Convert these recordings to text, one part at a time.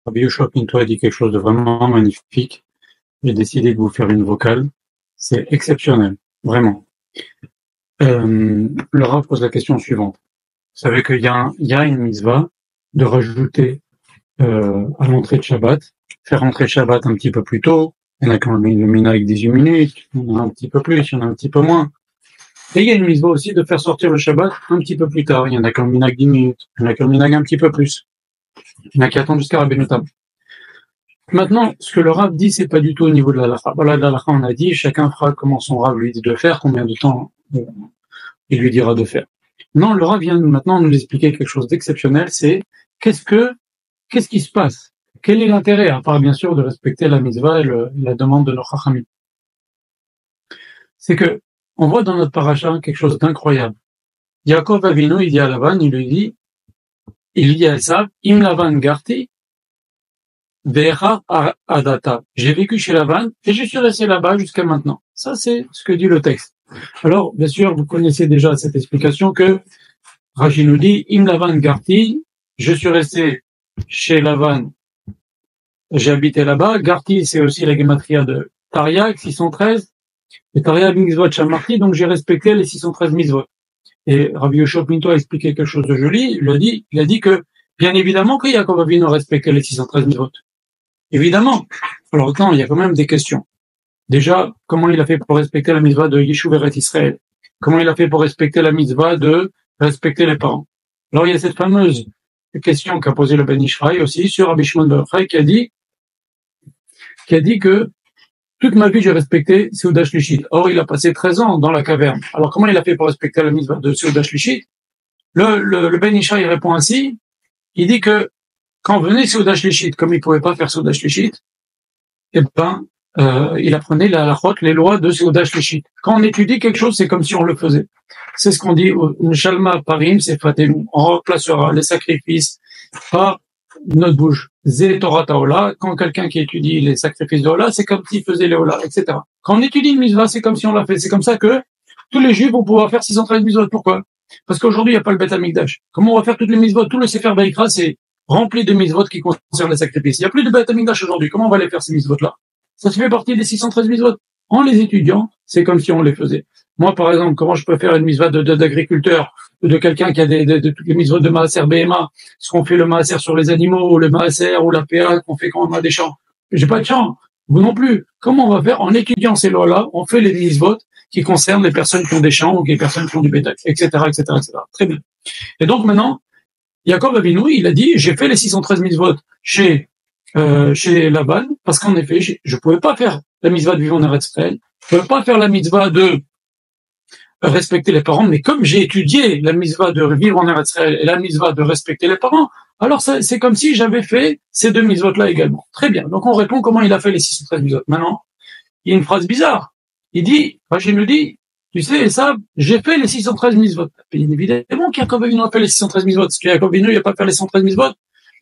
Rabbi Yoshua Pinto a dit quelque chose de vraiment magnifique. J'ai décidé de vous faire une vocale. C'est exceptionnel, vraiment. Le Rav pose la question suivante. Vous savez qu'il y a une mitzvah de rajouter à l'entrée de Shabbat, faire entrer Shabbat un petit peu plus tôt. Il y en a qui ont le minhag 18 minutes, il y en a un petit peu plus, il y en a un petit peu moins. Et il y a une mitzvah aussi de faire sortir le Shabbat un petit peu plus tard. Il y en a qui ont le minhag 10 minutes, il y en a qui ont le minhag un petit peu plus. Il y en a qui attendent jusqu'à Rabbeinu Tam. Maintenant, ce que le Rav dit, c'est pas du tout au niveau de la halakha. Voilà, la halakha, on a dit, chacun fera comment son Rav lui dit de faire, combien de temps il lui dira de faire. Non, le Rav vient maintenant nous expliquer quelque chose d'exceptionnel, c'est qu'est-ce qui se passe? Quel est l'intérêt, à part bien sûr de respecter la mitzvah et la demande de nos chachamim? C'est que, on voit dans notre paracha quelque chose d'incroyable. Yaakov Avinu, il dit à Lavan, il dit à Esav, Im Lavan Garti, Ve'echa Adata. J'ai vécu chez Lavan et je suis resté là-bas jusqu'à maintenant. Ça, c'est ce que dit le texte. Alors, bien sûr, vous connaissez déjà cette explication que Rashi nous dit, Im Lavan Garti, je suis resté chez Lavan, j'ai habité là-bas. Garti, c'est aussi la gematria de Tariaq, 613. Et Tariaq Mitzvot Shamarti, donc j'ai respecté les 613 mitzvot. Et Rabbi Yoshua Pinto a expliqué quelque chose de joli. Il a dit que, bien évidemment, que Yaakov Avinu respectait les 613 mitzvot. Évidemment. Alors, attends, il y a quand même des questions. Déjà, comment il a fait pour respecter la mitzvah de Yishuv Eretz Israël? Comment il a fait pour respecter la mitzvah de respecter les parents? Alors, il y a cette fameuse question qu'a posée le Ben Ishraï aussi sur Rabbi Shimon ben Yochai qui a dit que toute ma vie j'ai respecté Seuda Shlishit. Or, il a passé 13 ans dans la caverne. Alors, comment il a fait pour respecter la mitzvah de Seuda Shlishit? Le Ben Ishraï répond ainsi. Il dit que quand venait Seuda Shlishit, comme il pouvait pas faire Seuda Shlishit, eh ben, il apprenait la halachot, les lois de Seuda Shlishit. Quand on étudie quelque chose, c'est comme si on le faisait. C'est ce qu'on dit au Shalma Parim, c'est Fatem. On remplacera les sacrifices par notre bouche. Zé Torah Taola. Quand quelqu'un qui étudie les sacrifices de Ola, c'est comme s'il faisait les Ola, etc. Quand on étudie une mitzvah, c'est comme si on l'a fait. C'est comme ça que tous les juifs vont pouvoir faire 613 mitzvot. Pourquoi? Parce qu'aujourd'hui, il n'y a pas le Beth Amikdash. Comment on va faire toutes les mitzvot? Tout le Sefer Vayikra, c'est rempli de mitzvot qui concernent les sacrifices. Il n'y a plus de Beth Amikdash aujourd'hui. Comment on va les faire, ces mitzvot-là? Ça fait partie des 613 mitzvot. En les étudiant, c'est comme si on les faisait. Moi, par exemple, comment je peux faire une mitzvah d'agriculteur, de quelqu'un qui a de toutes les mitzvot de Maaser BMA, ce qu'on fait le Maaser sur les animaux, ou le Maaser, ou la PA qu'on fait quand on a des champs. J'ai pas de champ. Vous non plus. Comment on va faire? En étudiant ces lois-là, on fait les mitzvot qui concernent les personnes qui ont des champs, ou les personnes qui ont du bétail, etc., etc., etc. Très bien. Et donc maintenant, Yaakov Avinu, il a dit, j'ai fait les 613 mitzvot chez Laban, parce qu'en effet, je pouvais pas faire la mitzvah de vivre en Eretz Israël, je pouvais pas faire la mitzvah de respecter les parents, mais comme j'ai étudié la mitzvah de vivre en Eretz Israël et la mitzvah de respecter les parents, alors c'est comme si j'avais fait ces deux mitzvot-là également. Très bien. Donc on répond comment il a fait les 613 mitzvot. Maintenant, il y a une phrase bizarre. Il dit, Rachid nous dit, tu sais, ça, j'ai fait les 613 mitzvot. Bien évidemment qu'Yaakov Avinu a fait les 613 mitzvot, parce que Yaakov Avinu, il n'a pas fait les 613 mitzvot.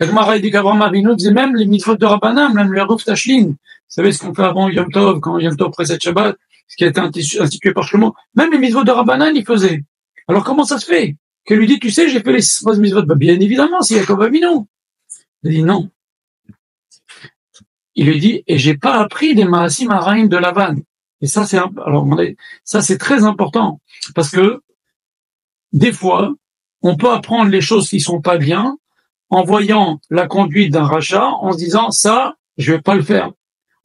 La Gemara dit qu'Abraham Avinu faisait même les mitzvot de Rabbanan, même les Ruf Tashlin. Vous savez ce qu'on fait avant Yom Tov, quand Yom Tov précède Shabbat, ce qui a été institué par Shlomo. Même les mitzvot de Rabbanan, il faisait. Alors comment ça se fait? Qu'elle lui dit, tu sais, j'ai fait les 613 mitzvot. Bah, bien évidemment, c'est Yaakov Avinu. Il dit non. Il lui dit, et j'ai pas appris des Maasim Haraim de Lavan. Et ça, ça, c'est très important. Parce que, des fois, on peut apprendre les choses qui sont pas bien, en voyant la conduite d'un rachat, en se disant, ça, je vais pas le faire.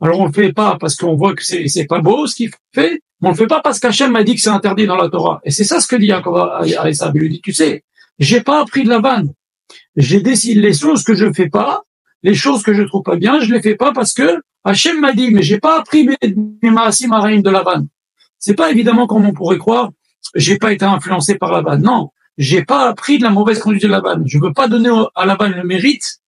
Alors, on le fait pas parce qu'on voit que c'est pas beau ce qu'il fait, mais on le fait pas parce qu'Hachem m'a dit que c'est interdit dans la Torah. Et c'est ça ce que dit Yaakov à Esav. Il lui dit, tu sais, j'ai pas appris de Lavan. J'ai décidé les choses que je fais pas, les choses que je trouve pas bien, je les fais pas parce que Hachem m'a dit, mais j'ai pas appris mes Maasim Haraim de Lavan. C'est pas évidemment comme on pourrait croire, j'ai pas été influencé par Lavan. Non, j'ai pas appris de la mauvaise conduite de Lavan. Je veux pas donner à Lavan le mérite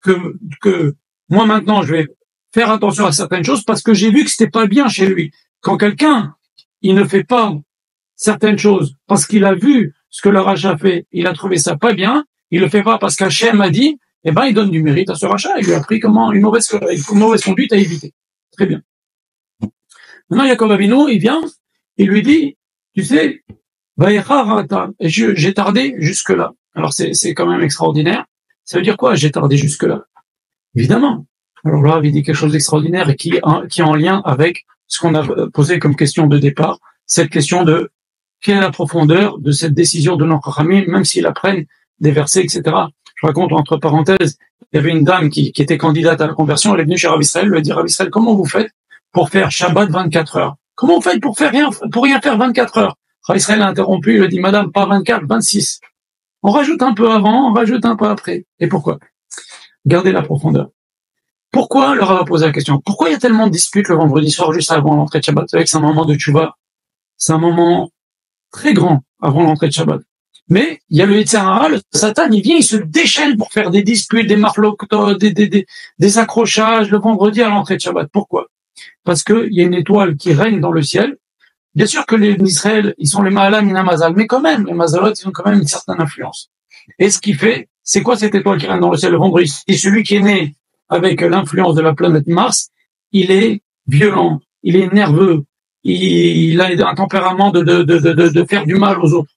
que moi maintenant je vais faire attention à certaines choses parce que j'ai vu que c'était pas bien chez lui. Quand quelqu'un, il ne fait pas certaines choses parce qu'il a vu ce que le rachat fait, il a trouvé ça pas bien, il le fait pas parce qu'Hachem a dit, eh ben, il donne du mérite à ce rachat, il lui a appris comment une mauvaise conduite à éviter. Très bien. Maintenant, Yaakov Avinu, il vient, il lui dit, tu sais, et j'ai tardé jusque-là. Alors, c'est quand même extraordinaire. Ça veut dire quoi, j'ai tardé jusque-là? Évidemment. Alors là, il dit quelque chose d'extraordinaire et qui est en lien avec ce qu'on a posé comme question de départ, cette question de quelle est la profondeur de cette décision de nos Chachamim, même s'ils apprennent des versets, etc. Je raconte entre parenthèses, il y avait une dame qui était candidate à la conversion, elle est venue chez Rav Israël, elle lui a dit, Rav Israël, comment vous faites pour faire Shabbat 24 heures? Comment vous faites pour rien faire 24 heures? Rav Israël a interrompu, il lui a dit, madame, pas 24, 26. On rajoute un peu avant, on rajoute un peu après. Et pourquoi? Gardez la profondeur. Pourquoi leur a posé la question? Pourquoi il y a tellement de disputes le vendredi soir juste avant l'entrée de Shabbat? Vous savez que c'est un moment de tchouva. C'est un moment très grand avant l'entrée de Shabbat. Mais il y a le Yetzer Hara, le Satan, il vient, il se déchaîne pour faire des disputes, des marloques, des accrochages le vendredi à l'entrée de Shabbat. Pourquoi? Parce qu'il y a une étoile qui règne dans le ciel. Bien sûr que les Israël, ils sont les Ma'alam Minamazal, mais quand même, les Mazalot, ils ont quand même une certaine influence. Et ce qui fait, c'est quoi cette étoile qui règne dans le ciel le vendredi? Et celui qui est né avec l'influence de la planète Mars, il est violent, il est nerveux, il a un tempérament de faire du mal aux autres.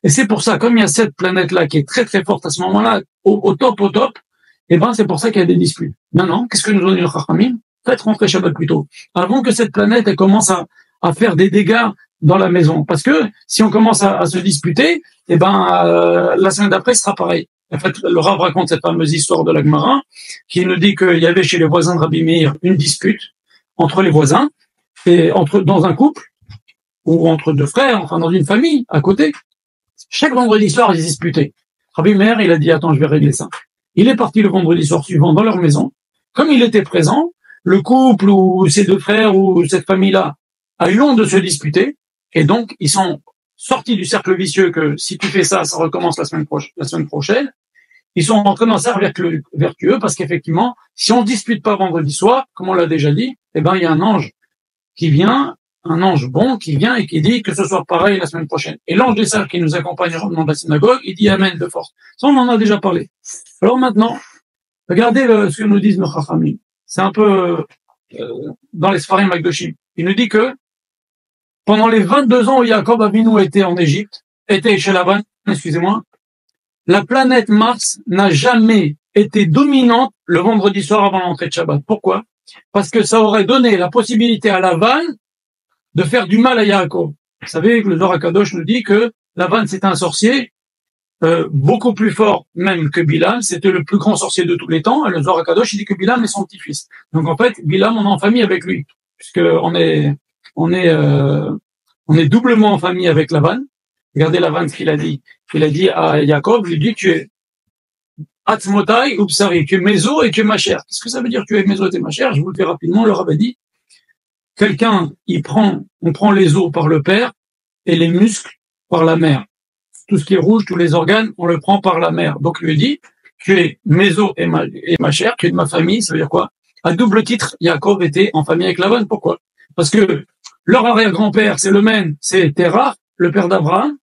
Et c'est pour ça, comme il y a cette planète-là qui est très très forte à ce moment-là, au top, et ben c'est pour ça qu'il y a des disputes. Maintenant, qu'est-ce que nous ont dit le Chachamim? Faites rentrer Shabbat plus tôt, avant que cette planète elle commence à faire des dégâts dans la maison. Parce que si on commence à se disputer, et ben la semaine d'après ce sera pareil. En fait, le Rav raconte cette fameuse histoire de la Gemara, qui nous dit qu'il y avait chez les voisins de Rabbi Meir une dispute entre les voisins, et dans un couple, ou entre deux frères, enfin dans une famille, à côté. Chaque vendredi soir, ils disputaient. Rabbi Meir, il a dit, attends, je vais régler ça. Il est parti le vendredi soir suivant dans leur maison. Comme il était présent, le couple ou ces deux frères ou cette famille-là a eu honte de se disputer, et donc ils sont sortis du cercle vicieux que si tu fais ça, ça recommence la semaine prochaine. Ils sont rentrés dans un cercle vertueux parce qu'effectivement, si on ne dispute pas vendredi soir, comme on l'a déjà dit, eh ben il y a un ange qui vient, un ange bon qui vient et qui dit que ce soit pareil la semaine prochaine. Et l'ange des sages qui nous accompagne dans la synagogue, il dit Amen de force. Ça, on en a déjà parlé. Alors maintenant, regardez ce que nous disent nos Chachamim. C'est un peu dans les Sfarim Magdoshim. Il nous dit que pendant les 22 ans où Yaakov Avinu était en Égypte, était chez Laban, excusez-moi, la planète Mars n'a jamais été dominante le vendredi soir avant l'entrée de Shabbat. Pourquoi? Parce que ça aurait donné la possibilité à Laban de faire du mal à Yaakov. Vous savez que le Zohar HaKadosh nous dit que Laban c'était un sorcier beaucoup plus fort même que Bilam, c'était le plus grand sorcier de tous les temps, et le Zohar HaKadosh il dit que Bilam est son petit-fils. Donc en fait, Bilam on est en famille avec lui, puisque on est doublement en famille avec Laban. Regardez Laban ce qu'il a dit. Il a dit à Yaakov, il dit tu es Atzmotai ou Psari, tu es mes os et tu es ma chair. Qu'est-ce que ça veut dire tu es mes os et ma chair? Je vous le fais rapidement, le Rav a dit on prend les os par le père et les muscles par la mère. Tout ce qui est rouge, tous les organes, on le prend par la mère. Donc, il lui dit, tu es mes os et ma chair, tu es de ma famille, ça veut dire quoi? À double titre, Yaakov était en famille avec Lavan. Pourquoi? Parce que leur arrière-grand-père, c'est le même, c'est Terah, le père d'Abraham.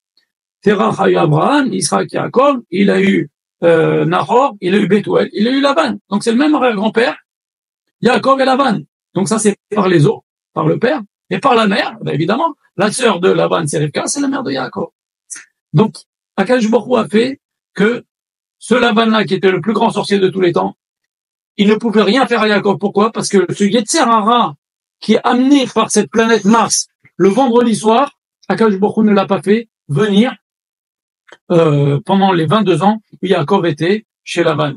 Terah a eu Abraham, Israël, Yaakov, il a eu Nahor, il a eu Bethuel, il a eu Lavan. Donc, c'est le même arrière-grand-père, Yaakov et Lavan. Donc, ça, c'est par les os, par le père, et par la mère, ben évidemment, la sœur de Lavan, c'est Rivka, c'est la mère de Yaakov. Donc, Akadosh Baruch Hu a fait que ce Lavan-là, qui était le plus grand sorcier de tous les temps, il ne pouvait rien faire à Yaakov. Pourquoi? Parce que ce Yetzer Hara, qui est amené par cette planète Mars, le vendredi soir, Akadosh Baruch Hu ne l'a pas fait venir pendant les 22 ans où Yaakov était chez Lavan.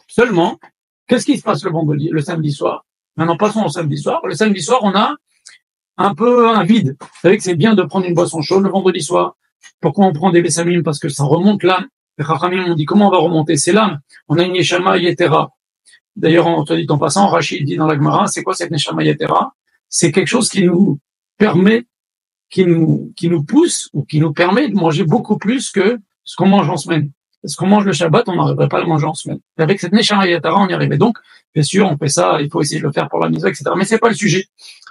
Seulement, qu'est-ce qui se passe le samedi soir? Maintenant, passons au samedi soir. Le samedi soir, on a un peu un vide. Vous savez que c'est bien de prendre une boisson chaude le vendredi soir. Pourquoi on prend des bessamim? Parce que ça remonte l'âme. Les Chachamim ont dit comment on va remonter? C'est l'âme. On a une Neshama Yetera. D'ailleurs, on te dit en passant, Rachid dit dans la Gemara, c'est quoi cette Neshama Yetera? C'est quelque chose qui nous permet, qui nous pousse ou qui nous permet de manger beaucoup plus que ce qu'on mange en semaine. Ce qu'on mange le Shabbat, on n'arriverait pas à le manger en semaine. Et avec cette Neshama Yetera, on y arrivait. Donc, bien sûr, on fait ça, il faut essayer de le faire pour la mise, etc. Mais c'est pas le sujet.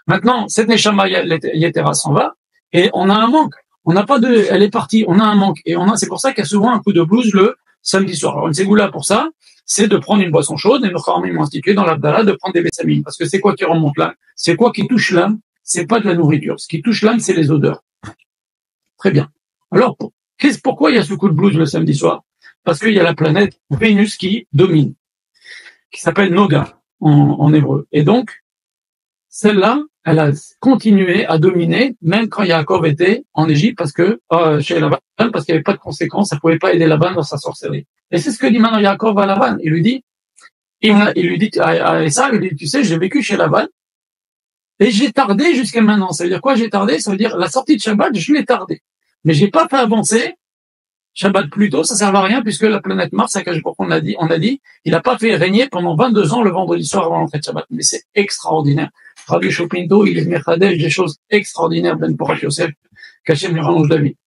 Maintenant, cette Neshama Yetera s'en va et on a un manque. On n'a pas elle est partie, on a un manque. Et c'est pour ça qu'il y a souvent un coup de blues le samedi soir. Alors, une ségoula pour ça, c'est de prendre une boisson chaude, et nos Chachamim ont institué dans l'Abdallah de prendre des bessamim. Parce que c'est quoi qui remonte l'âme? C'est quoi qui touche l'âme? C'est pas de la nourriture. Ce qui touche l'âme, c'est les odeurs. Très bien. Alors, pourquoi il y a ce coup de blues le samedi soir? Parce qu'il y a la planète Vénus qui domine. qui s'appelle Noga en hébreu. Et donc, celle-là, elle a continué à dominer, même quand Yaakov était en Égypte, parce que chez Laban, parce qu'il n'y avait pas de conséquences, ça pouvait pas aider Laban dans sa sorcellerie. Et c'est ce que dit maintenant Yaakov à Laban. Il lui dit à Esav, il dit, tu sais, j'ai vécu chez Laban, et j'ai tardé jusqu'à maintenant. Ça veut dire quoi, j'ai tardé? Ça veut dire, la sortie de Shabbat, je l'ai tardé. Mais j'ai pas fait avancer Shabbat plus tôt, ça sert à rien, puisque la planète Mars, on a dit, il n'a pas fait régner pendant 22 ans le vendredi soir avant l'entrée de Shabbat. Mais c'est extraordinaire. Rabbi Chopinto, il est mechadej des choses extraordinaires, Ben Porat Yosef, qu'Hachem lui rallonge la vie.